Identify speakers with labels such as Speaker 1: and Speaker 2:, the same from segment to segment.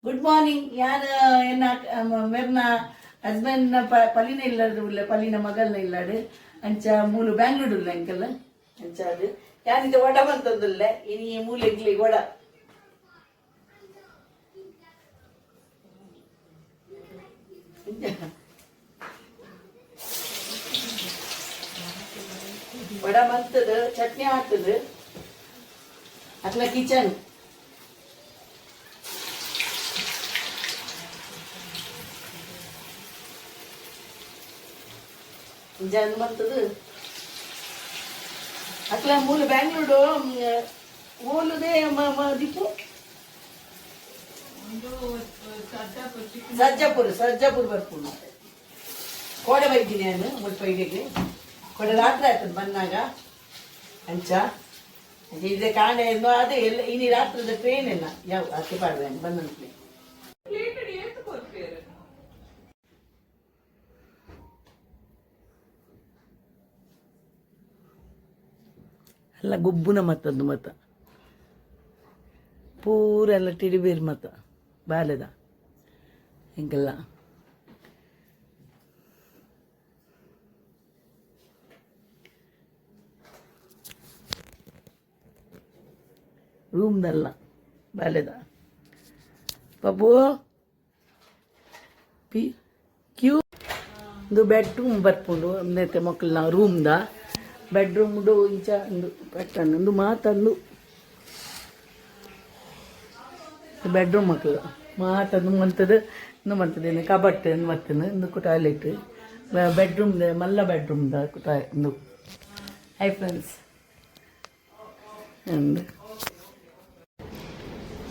Speaker 1: Good morning. ಯಾರು ಮೆರ್ನ husband ಪಲ್ಲಿನ ಇಲ್ಲಾಡು ಪಲ್ಲಿನ ಮಗಲ್ನ ಇಲ್ಲಾಡು ಅಂಚ ಮೂಲು ಬ್ಯಾಂಗ್ಳೂರು ಇಲ್ಲ ಅಂಕಲ್ ಅಂಚ ಅದು ಯಾನಿಂದ ವಡ ಬಂತಂದಿಲ್ಲ ಇನಿ ಮೂಲ ಇಡ್ಲಿ ವಡ ವಡ ಬಂತದ ಚಟ್ನಿ ಆಗ್ತದ ಅಟ್ಲ ಕಿಚನ್ ಜನ ಬರ್ತದೆ ಅಕ್ಲ ಮೂಲ ಬ್ಯಾಂಗ್ಳೂರು ಓಲುದೇ ದಿಪ್ಪು ಸರ್ಜಾಪುರ ಬರ್ಪುಡು ಕೋಡೆ ಬೈತೀನಿ ನಾನು ಮುಲ್ಪ ಇಡಿಗೆ ಕೋಡೆ ರಾತ್ರಿ ಆಗ್ತದೆ ಬಂದಾಗ ಅಂಚ ಇದೆ ಕಾಂಡೆ ಅದೇ ಎಲ್ಲ ಇನಿ ರಾತ್ರದ ಟ್ರೈನ್ ಎಲ್ಲ ಯಾವ ಅತ್ತೆ ಪಾಡ್ದೆ ಬಂದಂತೆ ಎಲ್ಲ ಗುಬ್ಬುನ ಮತ್ತದ್ದು ಮತ ಪೂರ ಎಲ್ಲ ಟಿಡಿಬೇರು ಮತ ಬಾಲೆದ ಹಿಂಗೆಲ್ಲ ರೂಮ್ದಲ್ಲ ಬಾಲೆದ ಪಪ್ಪು ಪಿ ಕ್ಯೂ ಇದು ಬೆಡ್ರೂಮ್ ಬರ್ಪುಂಡು ಅಂದೈತೆ ಮಕ್ಕಳನ್ನ ರೂಮ್ದ ಬೆಡ್ರೂಮ್ಡು ಇಂಚ ಒಂದು ಪೆಟ್ಟನ್ನು ಮಾತಂದು ಬೆಡ್ರೂಮ್ ಮಕ್ಕಳು ಮಾತಂದು ಮಂತದ್ದು ಇನ್ನು ಮಂತದೇನು ಕಬಟ್ ಮತ್ತನು ಇಂದು ಟಾಯ್ಲೆಟ್ ಬೆಡ್ರೂಮ್ದ ಮಲ್ಲ ಬೆಡ್ರೂಮ್ದ ಒಂದು ಹೈ ಫ್ರೆಂಡ್ಸ್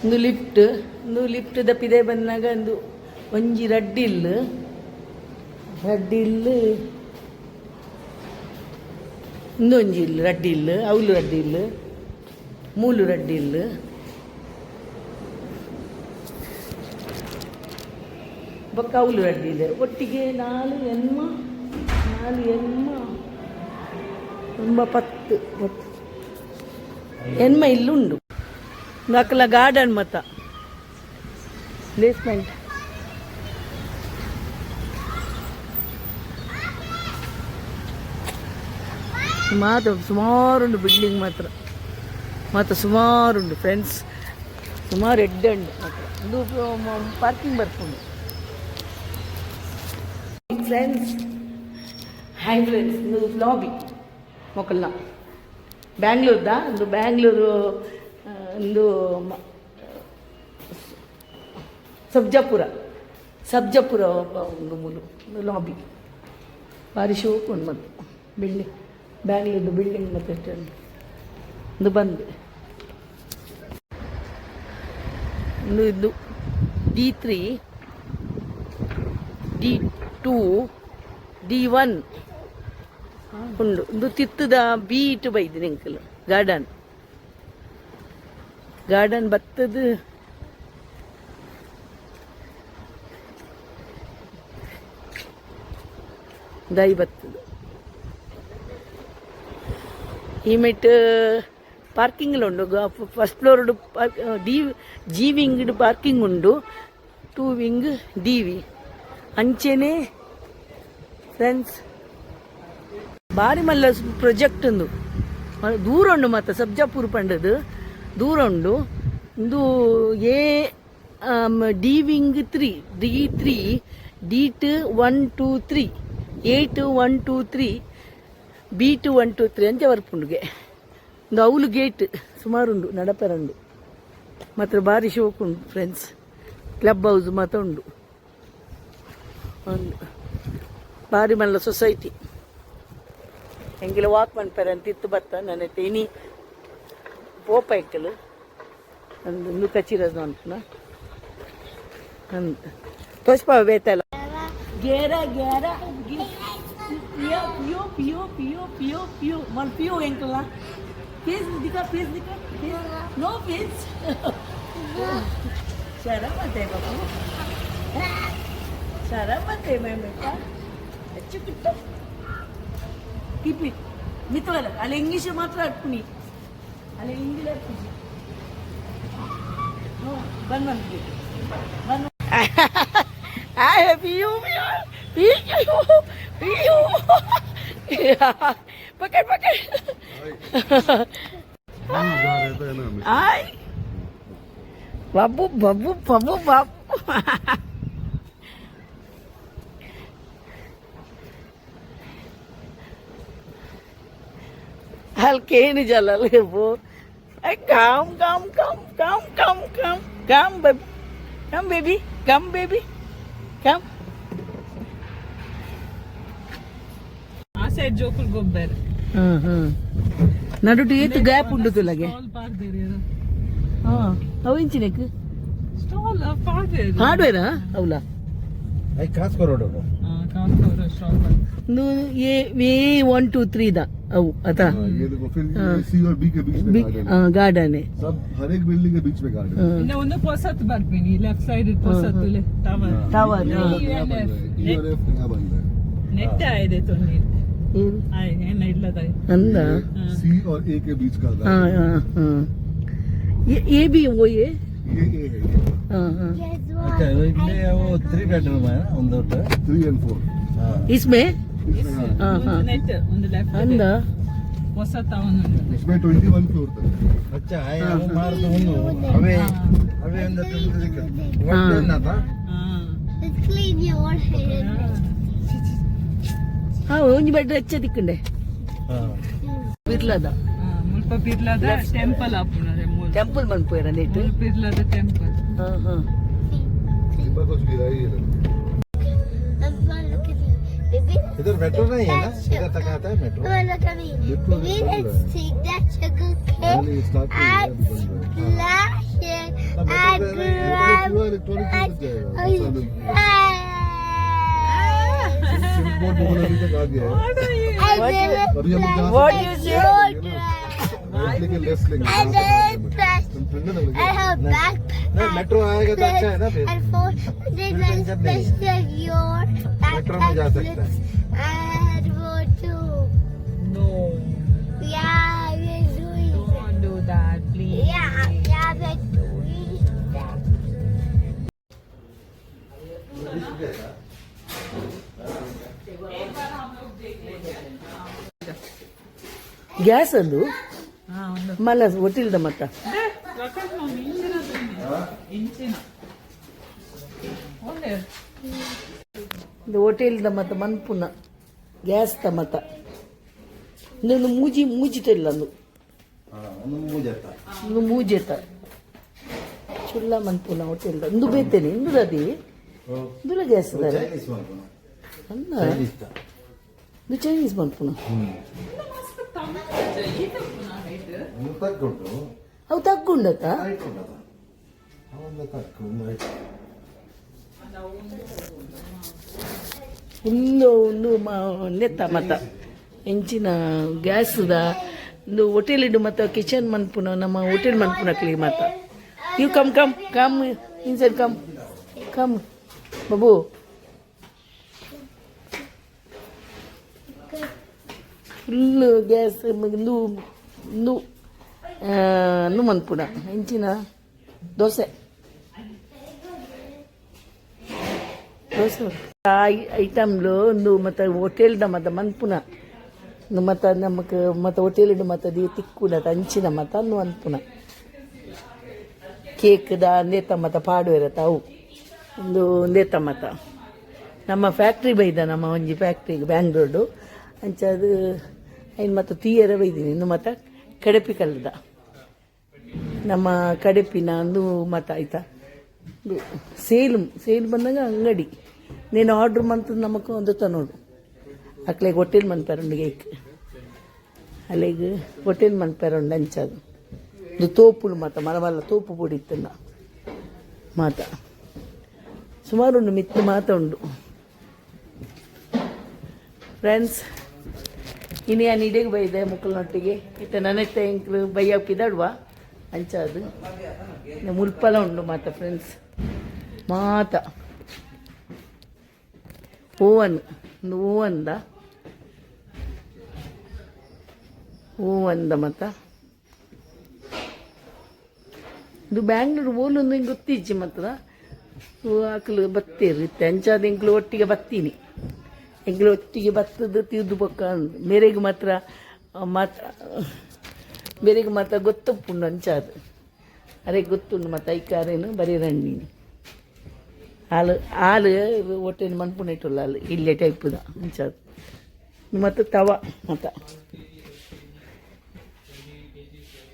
Speaker 1: ಒಂದು ಲಿಫ್ಟ್ ದಪ್ಪಿದೆ ಬಂದಾಗ ಒಂದು ಒಂಜಿ ರಡ್ಡಿಲ್ಲು ಇಂದೊಂಜಿ ಇಲ್ಲು ರಡ್ಡಿ ಇಲ್ಲು ಅವಳು ರಡ್ಡಿ ಇಲ್ಲು ಮೂಲು ರಡ್ಡಿ ಇಲ್ಲು ಬೊಕ್ಕ ಅವಳು ರಡ್ಡಿ ಇಲ್ಲ ಒಟ್ಟಿಗೆ ನಾಲು ಎನ್ಮ ತುಂಬ 10 ಎನ್ಮ ಇಲ್ಲುಂಡು ನಕಲ ಗಾರ್ಡನ್ ಮತ ಬೇಸ್ಮೆಂಟ್ ಮಾತ್ರ ಸುಮಾರುಂಡು ಬಿಲ್ಡಿಂಗ್ ಮಾತ್ರ ಸುಮಾರುಂಡು ಫ್ರೆಂಡ್ಸ್ ಸುಮಾರು ಎಡ್ಡುಂಡು ಮಾತ್ರ ಇದು ಪಾರ್ಕಿಂಗ್ ಬರ್ಕೊಂಡು ಫ್ರೆಂಡ್ಸ್ ಹಾಯ್ ಫ್ರೆಂಡ್ಸ್ ಇದು ಲಾಬಿ ಮೊಕಲ್ನ ಬ್ಯಾಂಗ್ಳೂರ್ದ ಒಂದು ಬ್ಯಾಂಗ್ಳೂರು ಒಂದು ಸಬ್ಜಾಪುರ ಒಂದು ಮೂಲು ಲಾಬಿ ಭಾರಿ ಶೋಕ್ ಉಂಟು ಮತ್ತು ಬಿಲ್ಡಿಂಗ್ ಬ್ಯಾಂಗ್ಳೂರ್ದು ಬಿಲ್ಡಿಂಗ್ ಮತ್ತು ಇದು ಬಂದು ಇದು D3 D2 D1 ಉಂಡು ಇದು ತಿತ್ತದ ಬೀಟ್ ಬೈದಿನಿ ಅಂಕಲ್ ಗಾರ್ಡನ್ ಬತ್ತದು ದೈ ಬತ್ತದು ಈ ಮೆಟ್ ಪಾರ್ಕಿಂಗ್ ಉಂಡು first floor G wing parking ಉಂಡು 2 ವಿಂಗ್ DV ಅಂಚೆನೆ ಫ್ರೆಂಡ್ಸ್ ಬಾರಿ ಮಲ್ಲ ಪ್ರೊಜೆಕ್ಟ್ ಉಂದು ದೂರ ಉಂಡು ಮತ್ತು ಸಬ್ಜಾಪುರ ಪಂಡದು ದೂರ ಉಂಡು ಇದು D wing 3 D3 D2 1 2 3 8 1 2 3 B2 1 2 3 ಅಂಚೆ ಬರ್ಪುಂಡುಗೆ ಒಂದು ಅವಳು ಗೇಟ್ ಸುಮಾರುಂಡು ನಡಪೆರಂಡು ಮಾತ್ರ ಭಾರಿ ಶೋಕ್ ಉಂಡು ಫ್ರೆಂಡ್ಸ್ ಕ್ಲಬ್ ಹೌಸ್ ಮಾತ್ರ ಉಂಡು ಒಂದು ಭಾರಿ ಮಲ್ಲ ಸೊಸೈಟಿ ಹೆಂಗಿಲ್ಲ ವಾಕ್ ಮನ್ಪೆರ ಅಂತ ಇತ್ತು ಬತ್ತ ನನ್ನ ಇನಿ ಪೋಪ ಎಕ್ಕಲು ಒಂದು ಕಚ್ಚಿರೋದು ಅಂತನ ಅಂತ ತೋಸ್ಪ ಬೇತಲ್ಲ ಗೇರ पियो मन पियो अंकल फेस दिखा नो फेस शर्म मत है बाबू शर्म मत है मैं बेटा अच्छी किट्टा कीप इट मितवाला अले इंग्लिश मात्र अट्पुनी अले हिंदी अट्पुनी बन पियू पियू पकड़ पकड़ आय बाबू बाबू बाबू बाबू हल्के नहीं जला ले वो come baby come baby come
Speaker 2: ಆ ಸೈಡ್ ಜೋಕುಲ್ ಗೊಬ್ಬರ
Speaker 1: ನಡುಟು ಏತು ಗ್ಯಾಪ್ ಉಂಡು ತುಲಗೆ
Speaker 2: ಸ್ಟಾಲ್ ಪಾರ್ದೇರಿ
Speaker 1: ಅವು ಇಂಚಿನೆಕ್
Speaker 2: ಸ್ಟಾಲ್ ಪಾರ್ದೇರಿ
Speaker 1: ಹಾರ್ಡ್ವೇರಾ ಅವಲ
Speaker 3: आई खास करोड़ को
Speaker 2: ಕಾಸ್ ಕರೋ ಸ್ಟಾಲ್
Speaker 1: नु ये 1 2 3 दा ಅವು ಅತಾ
Speaker 3: ये देखो फिर सी और बी के बीच में गार्डन है
Speaker 1: गार्डन है
Speaker 3: सब हर एक बिल्डिंग के बीच में गार्डन है
Speaker 2: ಇನ್ನು ಒಂದು ಪೊಸತ್ ಬರ್ತೀನಿ ಲೆಫ್ಟ್ ಸೈಡ್ ಪೊಸತ್ ಟವರ್
Speaker 1: टावर
Speaker 3: ई और एफ यहाँ बन रहा है
Speaker 2: ನೆಟ್ ಇದೆ ತೊಂದಿ ಆಯ್ ಏನ ಇಲ್ಲದ
Speaker 1: अंदा
Speaker 3: सी और ए के बीच का
Speaker 1: हाँ
Speaker 3: गार्डन
Speaker 1: हाँ हाँ ये भी वो ये
Speaker 3: ये ए है ये
Speaker 1: हाँ हाँ
Speaker 4: अच्छा इसमें वो 3 बेडरूम है ना उन
Speaker 3: 3 and 4
Speaker 1: इसमें हाँ हाँ
Speaker 2: ನೆಟ್ ಒಂದು ಲೆಫ್ಟ್
Speaker 1: अंदा
Speaker 2: ಹೊಸತ್ ಅವನು
Speaker 3: इसमें 21 फ्लोर तक है
Speaker 4: अच्छा है वो मार दो उन्नु अवे अवे अंदर तो दिक्कत वो ना था
Speaker 5: Let's clean your hair.
Speaker 1: हाँ ಒಂಜಿ ಬೆಡ್ ಹೆಚ್ಚ ದಿಕ್ಕಂಡೆ
Speaker 4: हां
Speaker 1: ಬಿರ್ಲದ
Speaker 2: ಮುಲ್ಪ ಪಿರ್ಲಾದ ಟೆಂಪಲ್ ಆಪುನರೆ ಮೂಲ
Speaker 1: ಟೆಂಪಲ್ ಮನ್ಪೋಯರ ನೆಟ್
Speaker 2: ಮುಲ್ಪ ಪಿರ್ಲಾದ ಟೆಂಪಲ್
Speaker 1: हाँ हाँ
Speaker 3: ऊपर कुछ गिरा ही है
Speaker 5: Mama, look at me. Baby,
Speaker 4: इधर मेट्रो नहीं है ना इधर तक आता है metro
Speaker 5: Mama, look at me.
Speaker 3: Little
Speaker 5: Baby,
Speaker 3: bit
Speaker 5: let's take that sugar
Speaker 3: पहले
Speaker 5: cake
Speaker 3: start
Speaker 5: and splash it and grab
Speaker 3: पूरा इलेक्ट्रॉनिक चीज जाएगा सिंपल बोल अभी तक आ गया है अभी हम जहाँ
Speaker 1: What you say?
Speaker 3: राइट लेके लेफ्ट लेंगे
Speaker 5: and then press
Speaker 3: ठंडा लग
Speaker 5: and her backpack.
Speaker 4: नहीं मेट्रो आएगा तो अच्छा है ना फिर
Speaker 5: And for then
Speaker 4: फिर टेंशन नहीं है।
Speaker 5: press your
Speaker 4: मेट्रो में जा सकता है
Speaker 5: and go to
Speaker 2: no
Speaker 5: yeah, we're doing
Speaker 2: don't do that please
Speaker 5: yeah, we're doing that.
Speaker 1: Gas ಅದು
Speaker 2: ಹಾ ಒಂದು
Speaker 1: ಮಲ್ಲ ಒಟ್ಟಿಲ್ದ ಮತ್ತ
Speaker 2: ರೊಕ್ಕ ಇಂಚಿನ ಒಳ್ಳೆ
Speaker 1: ಇದು ಹೋಟೆಲ್ದ ಮತ್ತ ಮನ್ಪುನ ಗ್ಯಾಸ್ ದ ಮತ ಇನ್ನೊಂದು ಮೂಜಿತಿಲ್ಲ ಅಂದು
Speaker 4: हां ಒಂದು ಮೂಜತ್ತ
Speaker 1: ಇನ್ನು ಮೂಜೆತ ಚುಲ್ಲ ಮನ್ಪುನ ಹೋಟೆಲ್ದ ಇಂದು ಬೇತೇನೆ ಇಂದು ಅದಿ ಇಂದುಲ ಗ್ಯಾಸ್ ಅದಾರೆ
Speaker 4: ಚೈನೀಸ್ ಮಾಡ್ಕೊಂಡು
Speaker 1: ಅಂದ
Speaker 4: ಚೈನೀಸ್ ತ
Speaker 1: ಇದು ಚೈನೀಸ್ ಮನ್ಪುನ
Speaker 4: ಒಂದು ತಕ್ಕೊಂಡು
Speaker 1: ಅವು ತಕ್ಕೊಂಡತ
Speaker 4: ಹೈಟ್ ಉಂಟದ ಒಂದು ತಕ್ಕೊಂಡು ಹೈಟ್
Speaker 1: ಒಂದು ನೆತ್ತ ಮತ ಎಂಚಿನ ಗ್ಯಾಸ್ದ ಒಂದು ಹೋಟೆಲ್ ಇಡು ಮತ್ತ ಕಿಚನ್ ಮನ್ಪುನ ನಮ್ಮ ಹೋಟೆಲ್ ಮನ್ಪುನಕ್ಲಿ ಮತ you come come come inside come come ಬಾಬು ಫುಲ್ ಗ್ಯಾಸ್ ಇಂದು ಮನ್ಪುನ ಎಂಚಿನ ದೋಸೆ ಐಟಮ್ಲು ಒಂದು ಮತ್ತೆ ಹೋಟೆಲ್ದ ಮತ್ತ ಮನ್ಪುನ ಮತ್ತ ನಮಕ್ ಮತ್ತ ಹೋಟೆಲ್ಡು ಮತ್ತ ದಿ ತಿಕ್ಕುನ ಅಂಚಿನ ಮತ್ತ ಅನ್ನು ಅನ್ಪುನ ಕೇಕ್ದ ನೇತ ಮತ್ತ ಪಾಡು ಇರತ್ತ ಅವು ಒಂದು ನೇತ ಮತ ನಮ್ಮ ಫ್ಯಾಕ್ಟ್ರಿ ಬೈದ ನಮ್ಮ ಒಂಜಿ ಫ್ಯಾಕ್ಟ್ರಿಗೆ ಬ್ಯಾಂಗ್ಳೂರ್ಡು ಅಂಚದು ಐನು ಮತ್ತು ತೀಯರ ಬೈದೀನಿ ಇನ್ನು ಮತ್ತ ಕಡಪಿ ಕಲ್ಲದ ನಮ್ಮ ಕಡಪಿನ ಒಂದು ಮತ ಆಯ್ತಾ ಸೇಲ್ ಬಂದಾಗ ಅಂಗಡಿ నేను ఆర్డర్ మంత్ నమ్మకం అందుతా ನೋಡು ಅಕ್ಲೆಗೆ ಹೋಟೆಲ್ ಮನ್ಪೇರುಂಡಿಗೆ ಅಲ್ಲಿಗೆ ಹೋಟೆಲ್ ಮನ್ಪೇರುಂಡು ಅಂಚದು ಇದು ತೋಪುಳು ಮಾತ ಮರವಲ್ಲ ತೋಪು ಪುಡಿತ್ತನ್ನ ಮಾತ ಸುಮಾರು ಉಂಡು ಮಿತ್ತು ಮಾತ ಉಂಡು ಫ್ರೆಂಡ್ಸ್ ಇನ್ನು ನಾನು ಇಡೆಗೆ ಬೈದೆ ಮುಕ್ಕಲನೊಟ್ಟಿಗೆ ಇತ್ತ ನನೆತ್ತ ಎಂಕ್ಲು ಬೈಯ ಪಿದಾಡುವ ಅಂಚದು ಮುಲ್ಪಲ ಉಂಡು ಮಾತ ಫ್ರೆಂಡ್ಸ್ ಮಾತ ಓವನ್ ಒಂದು ಓವಂದ ಮತ್ತ ಇದು ಬ್ಯಾಂಗ್ಳೂರು ಓಲೊಂದು ಹಿಂಗೆ ಗೊತ್ತಿಜ್ಜಿ ಮತ್ತದ ಆಕಲು ಬತ್ತೀರಿ ತಂಚಾದ ಎಂಕ್ಲು ಒಟ್ಟಿಗೆ ಬತ್ತೀನಿ ಎಂಕ್ಲು ಒಟ್ಟಿಗೆ ಬತ್ತದು ತಿದ್ದು ಪಕ್ಕ ಮೇರೆಗೆ ಮಾತ್ರ ಮೇರೆಗೆ ಮಾತ್ರ ಗೊತ್ತಪ್ಪುಂಡು ಅಂಚಾದು ಅರೆ ಗೊತ್ತುಂಡು ಮತ್ತು ಐಕಾರೇನು ಬರೀ ರಣ್ಣೀನು ಹಾಲು ಹೊಟ್ಟೆನ ಮನ್ಪುಣಿಟ್ಟಲ್ಲ ಹಾಲು ಇಲ್ಲೇ ಟೈಪುದ ಅಂಚಾದು ಮತ್ತು ತವ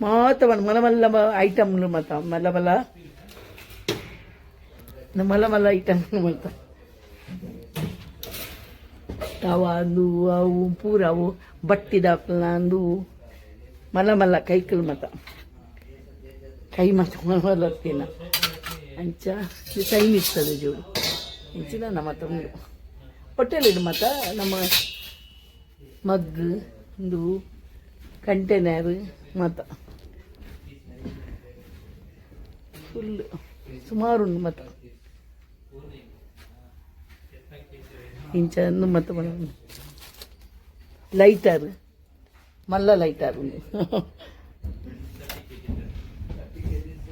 Speaker 1: ಮಾತವನ್ ಮಲ ಐಟಮ್ಲು ಮತ ಮಲ ಐಟಮ್ಲು ಮತ ತವ ಅಂದು ಅವು ಪೂರ ಅವು ಬಟ್ಟಿದಾಕ್ಲ ಅಂದು ಮಲ ಕೈಕಲ್ ಮತ ಕೈ ಮತ ಮಲತ್ತಿನ ಅಂಚ ಟೈಮ್ ಇರ್ತದೆ ಜೋಡು ಇಂಚಿನ ನಮ್ಮ ಉಂಡು ಹೊಟ್ಟೆಲಿಡು ಮತ ನಮ್ಮ ಮಗ್ಗು ಒಂದು ಕಂಟೈನರ್ ಮತ ಫುಲ್ ಸುಮಾರು ಉಂಡು ಮತ ಇಂಚನ್ನು ಮತ ಲೈಟರ್ ಮಲ್ಲ ಲೈಟರ್ ಉಂಡು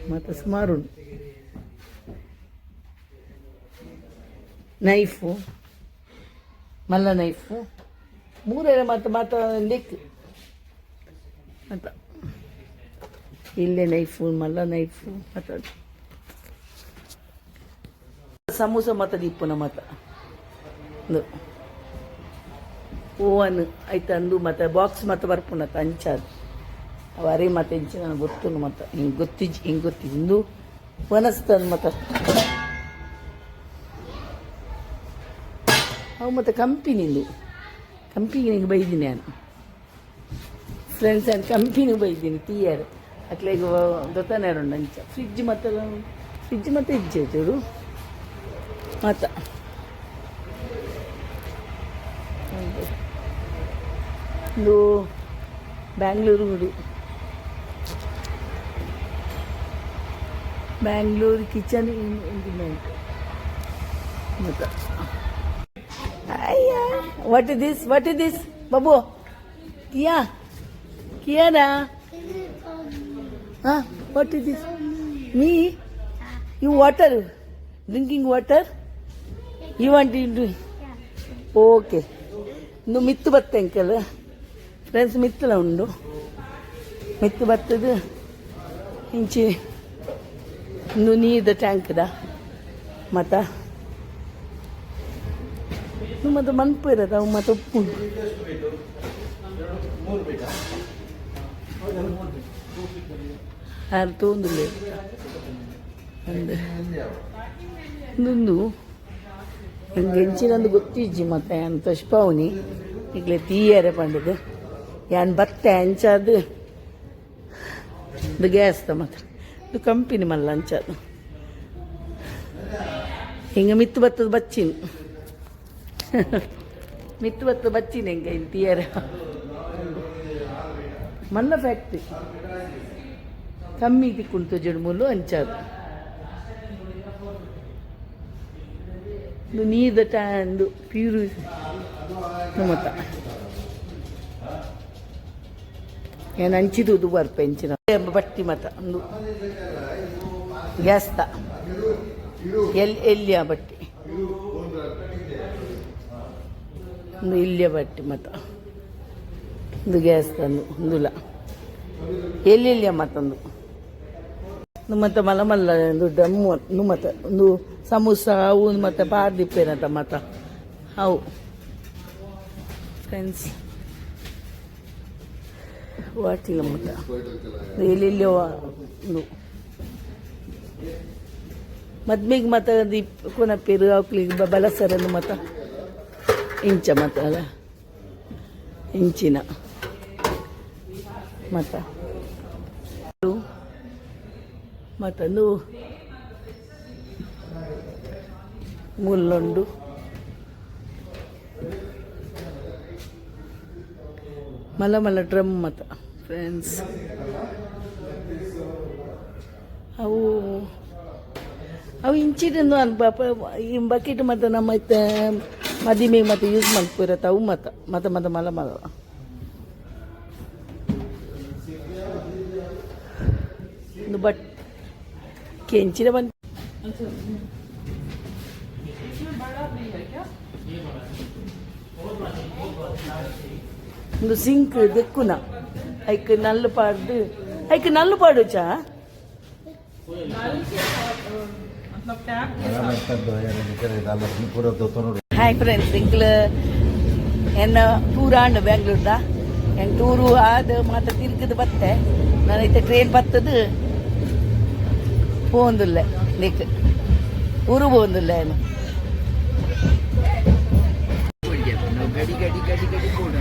Speaker 1: ಮತ್ತು ಸುಮಾರು ಉಂಡು ನೈಫು ಮಲ್ಲ ನೈಫು ಮೂರೇ ಮಾತ ಲೆಕ್ ಮತ ಇಲ್ಲೇ ನೈಫು ಮಲ್ಲ ನೈಫು ಮತ್ತು ಸಮೋಸ ಮತ ದಿಪ್ಪುನ ಮತ ಓವನ್ ಆಯ್ತು ಅಂದು ಮತ್ತು ಬಾಕ್ಸ್ ಮತ್ತು ಬರ್ಪುನತ ಅಂಚಾದು ಅವರೇ ಮತ್ತೆ ಇಂಚ ನನಗೆ ಗೊತ್ತು ಮತ್ತು ಹಿಂಗೆ ಗೊತ್ತಿಜ್ಜಿ ಇಂದು ಒನಸ್ತದ ಮತ್ತು ಅವು ಮತ್ತು ಕಂಪಿನಿಗೆ ಬೈದೀನಿ ನಾನು ಫ್ರೆಂಡ್ಸ್ ಆ್ಯಂಡ್ ಕಂಪಿನಿಗೆ ಬೈದೀನಿ ಟೀಯರ್ ಅಟ್ಲಾಗ ಗೊತ್ತಾನೆ ಉಂಡು ಅಂಚ ಫ್ರಿಜ್ ಮತ್ತು ಇಜ್ಜೆ ಚೂರು ಮತ್ತು ಒಂದು ಬ್ಯಾಂಗ್ಳೂರು ಕಿಚನ್ ಇಂಪ್ಲಿಮೆಂಟ್ ಮತ್ತು ಅಯ್ಯ ವಾಟ್ ಇಸ್ ದಿಸ್ ಬಾಬು ಕಿಯಾನಾ what is this me you water drinking water you want to okay ಇನ್ನು ಮಿತ್ತು ಬತ್ತ ಅಂಕಲ್ ಫ್ರೆಂಡ್ಸ್ ಮಿತ್ತಲ ಉಂಡು ಮಿತ್ತು ಬತ್ತದು ಇಂಚಿ ಇನ್ನು ನೀರ್ದ ಟ್ಯಾಂಕ್ದ ಮತ್ತು ಮತ್ತು ಮನ್ಪು ಇರೋದು ಅವು ಮತ್ತು ಉಪ್ಪು ಯಾರು ತೊಂದಿಲ್ಲ ಒಂದು ಹಿಂಗೆ ಹೆಂಚಿನಂದು ಗೊತ್ತಿಜ್ಜಿ ಮತ್ತು ಏನು ತಶ್ಪಾವನಿ ಈಗಲೇ ತೀಯರೆ ಪಂಡದು ಏನು ಬತ್ತೆ ಅಂಚಾದು ಇದು ಗ್ಯಾಸ್ದ ಮಾತ್ರ ಇದು ಕಂಪಿನಿ ಮಲ್ಲ ಅಂಚಾದು ಹಿಂಗೆ ಮಿತ್ತು ಬತ್ತದ ಬಚ್ಚಿನ ಮಿತ್ತು ಬತ್ತದ ಬಚ್ಚಿನ ಹಿಂಗೆ ಇಲ್ಲಿ ತೀಯರೆ ಮಲ್ಲ ಫ್ಯಾಕ್ಟ್ರಿ ಕಮ್ಮಿ ತಿಕ್ಕುಂಟು ಜಡ್ಮೂಲು ಅಂಚಾದು ಇದು ನೀರ್ದ ಟ್ಯಾಂಡು ಪ್ಯೂರು ಮತ ಏನು ಹಂಚಿದುದು ಬರ್ಪ ಹೆಂಚಿನ ಬಟ್ಟಿ ಮತ ಒಂದು ಗ್ಯಾಸ್ತ ಎಲ್ಲಿಯ ಬಟ್ಟಿ ಒಂದು ಇಲ್ಲಿಯ ಬಟ್ಟಿ ಮತ ಒಂದು ಗ್ಯಾಸ್ ತಂದು ಒಂದುಲ ಎಲ್ಲಿಯ ಮತ್ತೊಂದು ಮತ್ತು ಮಲ್ಲ ಒಂದು ಡಮ್ಮು ಮತ್ತು ಒಂದು ಸಮೋಸ ಅವು ಮತ್ತು ಪಾರ್ದಿಪ್ಪೇನಂತ ಮತ್ತು ಅವು ಫ್ರೆಂಡ್ಸ್ ವಾಟಿಲ್ಲ ಮತ್ತು ಎಲ್ಲಿ ಒಂದು ಮದ್ಮಿಗೆ ಮತ್ತು ಅದು ಕೊನಪೇರು ಅವಕ್ಲಿಗೆ ಬಲಸರನ್ನು ಮತ್ತು ಇಂಚ ಮತ್ತು ಅಲ್ಲ ಇಂಚಿನ ಮತ್ತು ಮತ್ತೊಂದು ಮುಲ್ಲೊಂಡು ಮಲ್ಲ ಡ್ರಮ್ ಮತ್ತು ಫ್ರೆಂಡ್ಸ್ ಅವು ಇಂಚಿನ ಈ ಬಕೆಟ್ ಮತ್ತು ನಮ್ಮ ಮದಿಮೆಗೆ ಮತ್ತು ಯೂಸ್ ಮಾಡ್ತಿರತ್ತೆ ಅವು ಮತ್ತು ಮಲ್ಲ ಒಂದು ಕೆಂಚಿನ ಬಂದು ಒಂದು ಸಿಂಕ್ ದೆಕ್ಕುನ ಐಕ್ ನಲ್ಲು ಪಾಡ್ದು ಐಕ್ ನಲ್ಲು ಪಾಡುಚಾ
Speaker 2: मतलब टैप
Speaker 1: ಹಾಯ್ ಫ್ರೆಂಡ್ಸ್ ಇಂಕ್ಲ ಎನ್ನ ಟೂರಾಂಡ್ ಬೆಂಗ್ಳೂರ್ದ ಹೆಂಗೆ ಟೂರು ಆದ ಮಾತ್ರ ತಿರ್ಗದು ಬತ್ತೆ ನಾನೈತೆ ಟ್ರೈನ್ ಬತ್ತದು ಪೋಂದಿಲ್ಲ ನಿಕ್ ಊರು ಪೋಂದಿಲ್ಲ ಏನು ಗಡಿ ಗಡಿ ಗಡಿ ಗಡಿ ಕೂಡ